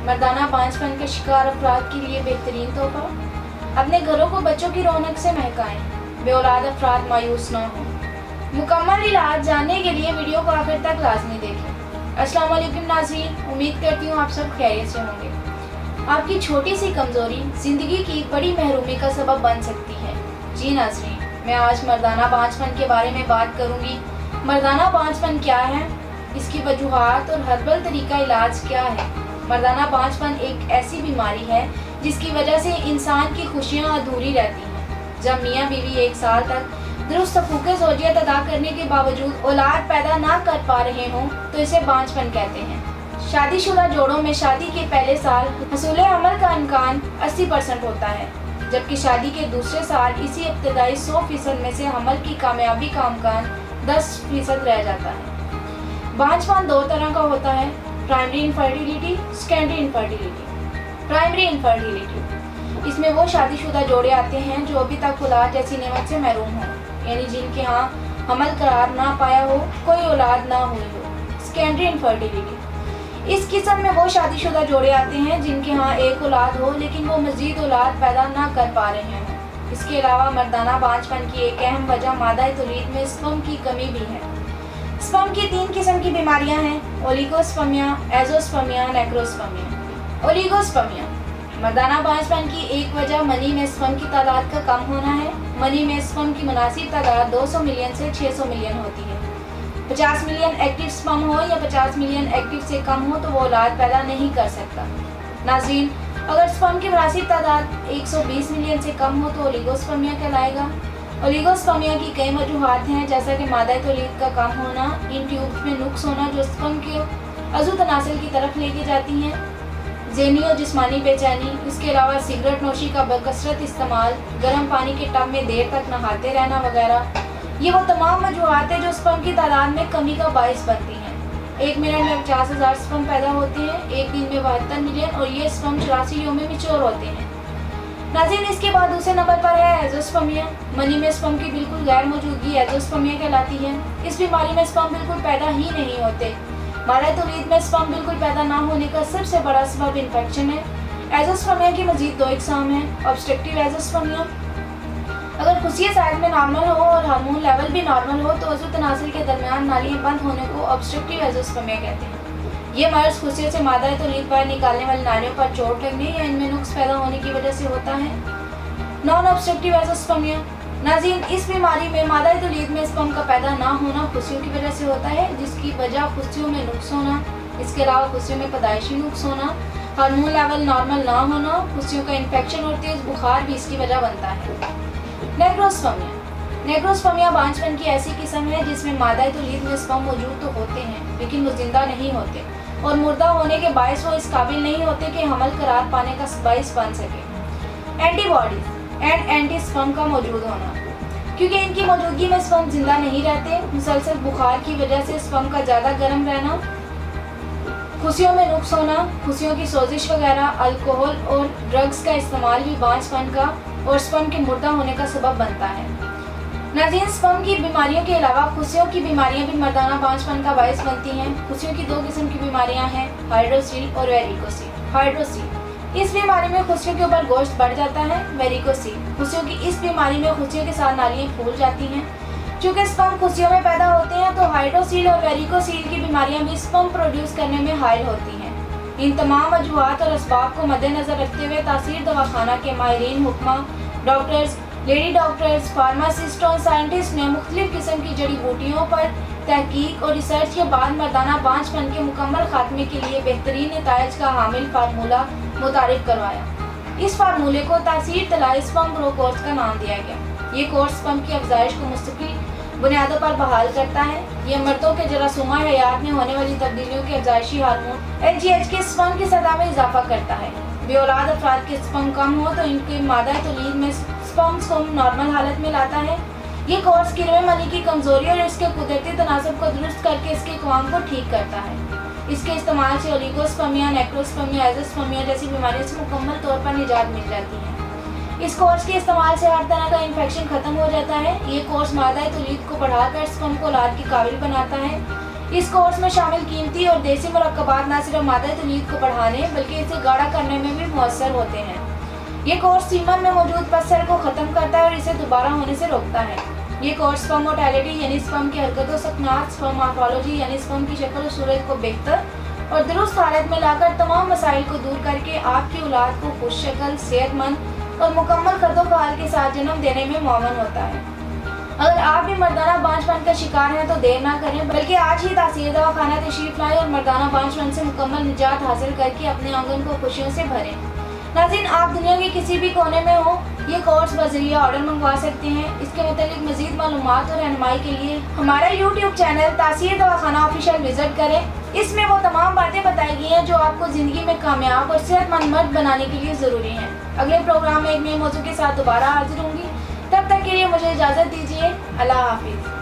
मर्दाना बांझपन के शिकार अफराद के लिए बेहतरीन तोहफा। अपने घरों को बच्चों की रौनक से महकाएं, बेऔलाद अफराद मायूस ना हों। मुकम्मल इलाज जानने के लिए वीडियो को आखिर तक लाजमी देखें। अस्सलाम वालेकुम नाज़रीन, उम्मीद करती हूँ आप सब खैरियत से होंगे। आपकी छोटी सी कमज़ोरी ज़िंदगी की बड़ी महरूमी का सबब बन सकती है। जी नाज़रीन, मैं आज मर्दाना बांझपन के बारे में बात करूँगी। मर्दाना बांझपन क्या है, इसकी वजूहात और हर्बल तरीका इलाज क्या है। मर्दाना बांझपन एक ऐसी बीमारी है जिसकी वजह से इंसान की खुशियाँ अधूरी रहती हैं। जब मियाँ बीवी एक साल तक दुरुस्त हकूक़ ज़ौजियत अदा करने के बावजूद औलाद पैदा ना कर पा रहे हों तो इसे बांझपन कहते हैं। शादीशुदा जोड़ों में शादी के पहले साल हसूल अमल का इम्कान 80% होता है, जबकि शादी के दूसरे साल इसी इब्तदाई 100% में से हमल की कामयाबी का इम्कान 10% रह जाता है। बांझपन दो तरह का होता है, primary infertility, secondary infertility. Primary infertility, इसमें वो शादीशुदा जोड़े आते हैं जो अभी तक औलाद जैसी नेमत से महरूम हों, यानी जिनके यहाँ हमल करार ना पाया हो, कोई औलाद ना हुई हो। सेकेंडरी इनफर्टिलिटी, इस किस्म में वो शादीशुदा जोड़े आते हैं जिनके यहाँ एक औलाद हो लेकिन वो मज़ीद औलाद पैदा ना कर पा रहे हों। इसके अलावा मर्दाना बांझपन की एक अहम वजह मादा तौलीद में स्पर्म की कमी भी है। स्पर्म की 3 किस्म की बीमारियां हैं, ओलिगोस्पर्मिया, एज़ोस्पर्मिया, नेक्रोस्पर्मिया। ओलिगोस्पर्मिया, मर्दाना बांझपन की एक वजह मनी में स्पर्म की तादाद का कम होना है। मनी में स्पर्म की मुनासिब तादाद 200 मिलियन से 600 मिलियन होती है। 50 मिलियन एक्टिव स्पर्म हो या 50 मिलियन एक्टिव से कम हो तो वो औलाद पैदा नहीं कर सकता। नाज़रीन, अगर स्पर्म की मुनासिब तादाद 120 मिलियन से कम हो तो ओलिगोस्पर्मिया कहलाएगा। ओलिगोस्पर्मिया की कई वजूहात हैं, जैसा कि मादा तौलीद का कम होना, इन ट्यूब्स में नुक्स होना जो स्पर्म के अज़ू तनासिल की तरफ लेके जाती हैं, ज़हनी और जिस्मानी बेचैनी, इसके अलावा सिगरेट नोशी का बकसरत इस्तेमाल, गर्म पानी के टब में देर तक नहाते रहना वगैरह, ये वो तमाम वजूहात हैं जो स्पर्म की तादाद में कमी का बाइस बनती हैं। 1 मिनट में 50,000 स्पर्म पैदा होते हैं, एक दिन में 72 मिलियन, और ये स्पर्म 84 यों में मैच्योर होते हैं। नाज़रीन, इसके बाद दूसरे नंबर पर है एज़ोस्पर्मिया। मनी में स्पर्म की बिल्कुल गैर मौजूदगी एज़ोस्पर्मिया कहलाती है। इस बीमारी में स्पर्म बिल्कुल पैदा ही नहीं होते। मादा तौलीद में स्पर्म बिल्कुल पैदा ना होने का सबसे बड़ा सबब इन्फेक्शन है। एज़ोस्पर्मिया की मज़ीद 2 इक़साम हैं, ऑब्स्ट्रक्टिव एज़ोस्पर्मिया। अगर खुशिया साइज में नॉर्मल हो और हार्मोन लेवल भी नॉर्मल हो तो अज़ू तनासिल के दरमियान नालियाँ बंद होने को ऑब्स्ट्रक्टिव एज़ोस्पर्मिया कहते हैं। ये मर्ज खुशियों से मादा तौलीद पर निकालने वाली नालियों पर चोट लगने या इनमें नुक्स पैदा होने की वजह से होता है। नॉन ऑब्स्ट्रक्टिव एज़ोस्पर्मिया, नाज़रीन, इस बीमारी में मादा तौलीद में स्पर्म का पैदा ना होना खुशियों की वजह से होता है, जिसकी वजह खुशियों में नुक्स होना, इसके अलावा खुशियों में पैदाइशी नुक्स होना, हार्मोन लेवल नॉर्मल ना होना, खुशियों का इन्फेक्शन और तेज़ बुखार भी इसकी वजह बनता है। नेक्रोस्पर्मिया, नेक्रोस्पर्मिया बांझपन की ऐसी किस्म है जिसमें मादा तौलीद में स्पर्म मौजूद तो होते हैं लेकिन वो जिंदा नहीं होते और मुर्दा होने के बायस वो इस काबिल नहीं होते कि हमल करार पाने का बायस बन सके। एंटीबॉडीज एंड एंटी स्पर्म का मौजूद होना, क्योंकि इनकी मौजूदगी में स्पर्म जिंदा नहीं रहते। मुसलसल बुखार की वजह से स्पर्म का ज़्यादा गर्म रहना, खुशियों में नुक्स होना, खुशियों की सोजिश वगैरह, अल्कोहल और ड्रग्स का इस्तेमाल भी बांझपन का और स्पर्म के मुर्दा होने का सबब बनता है। नाज़रीन, स्पर्म की बीमारियों के अलावा खुशियों की बीमारियां भी मर्दाना बांझपन का बायस बनती हैं। खुशियों की 2 किस्म की बीमारियां हैं, हाइड्रोसील और वेरिकोसील। हाइड्रोसील, इस बीमारी में खुशियों के ऊपर गोश्त बढ़ जाता है। वेरिकोसील, खुशियों की इस बीमारी में खुशियों के साथ नालियाँ फूल जाती हैं। चूँकि स्पर्म खुशियों में पैदा होते हैं तो हाइड्रोसील और वेरिकोसील की बीमारियाँ भी स्पर्म प्रोड्यूस करने में हायल होती हैं। इन तमाम वजूहात और असबाब को मद्देनज़र रखते हुए तासीर दवाखाना के माहिरीन हुक्मा, डॉक्टर्स, लेडी डॉक्टर्स, फार्मासिस्ट और साइंटिस्ट ने मुख्तलिफ किस्म की जड़ी बूटियों पर तहकीक और रिसर्च के बाद मर्दाना बांझपन के मुकम्मल खात्मे के लिए बेहतरीन नताइज का हामिल फार्मूला मुतारिफ करवाया। इस फार्मूले को तासीर तलाई स्पर्म ग्रो कोर्स का नाम दिया गया। ये कोर्स स्पर्म की अफजाइश को मुस्तकिल बुनियादों पर बहाल करता है। ये मर्दों के जरासूमा हयात में होने वाली तब्दीलियों के अफजाइशी हार्मोन LGH के स्पर्म की सतह में इजाफा करता है। बेऔलाद अफराद के स्पर्म कम हो तो इनके मादा तौलीद में स्पर्म्स को नॉर्मल हालत में लाता है। ये कोर्स किरवे मनी की कमजोरी और इसके कुदरती तनासब को दुरुस्त करके इसके कवाम को ठीक करता है। इसके इस्तेमाल से ओलिगोस्पर्मिया, नेक्रोस्पर्मिया, एज़ोस्पर्मिया जैसी बीमारियों से मुकम्मल तौर पर निजात मिल जाती है। इस कोर्स के इस्तेमाल से हर तरह का इन्फेक्शन खत्म हो जाता है। ये कोर्स मादा तौलीद को बढ़ाकर स्पर्म को औलाद के काबिल बनाता है। इस कोर्स में शामिल कीमती और देसी मुरक्कबात न सिर्फ मादा तलीद को बढ़ाने बल्कि इसे गाढ़ा करने में भी मौसर होते हैं। ये कोर्स सीमन में मौजूद पसर को ख़त्म करता है और इसे दोबारा होने से रोकता है। ये कोर्स स्पर्म मोर्टेलिटी यानी स्पर्म की हरकत व सकनात, स्पर्म मॉर्फोलॉजी यानी स्पर्म की शक्ल और सूरत को बेहतर और दुरुस्त हालत में लाकर तमाम मसाइल को दूर करके आपकी औलाद को खुश शक्ल, सेहतमंद और मुकम्मल खर्दो-ख्वाल के साथ जन्म देने में मुअव्वन होता है। अगर आप भी मर्दाना बांझपन का शिकार हैं तो देर ना करें, बल्कि आज ही तासीर दवाखाना तशरीफ लाएं और मर्दाना बांझपन से मुकम्मल निजात हासिल करके अपने आंगन को खुशियों से भरें। नाज़रीन, आप दुनिया के किसी भी कोने में हो, ये कोर्स बजरिया ऑर्डर मंगवा सकते हैं। इसके मतलब मज़ीद मालूमात और रहनुमाई के लिए हमारा यूट्यूब चैनल तासीर दवाखाना ऑफिशियल विजिट करें। इसमें वो तमाम बातें बताई गई हैं जो आपको ज़िंदगी में कामयाब और सेहतमंद मर्द बनाने के लिए ज़रूरी हैं। अगले प्रोग्राम में एक नए मौजू के साथ दोबारा हाजिर होंगी। तब तक के लिए मुझे इजाज़त दीजिए। अल्लाह हाफिज़।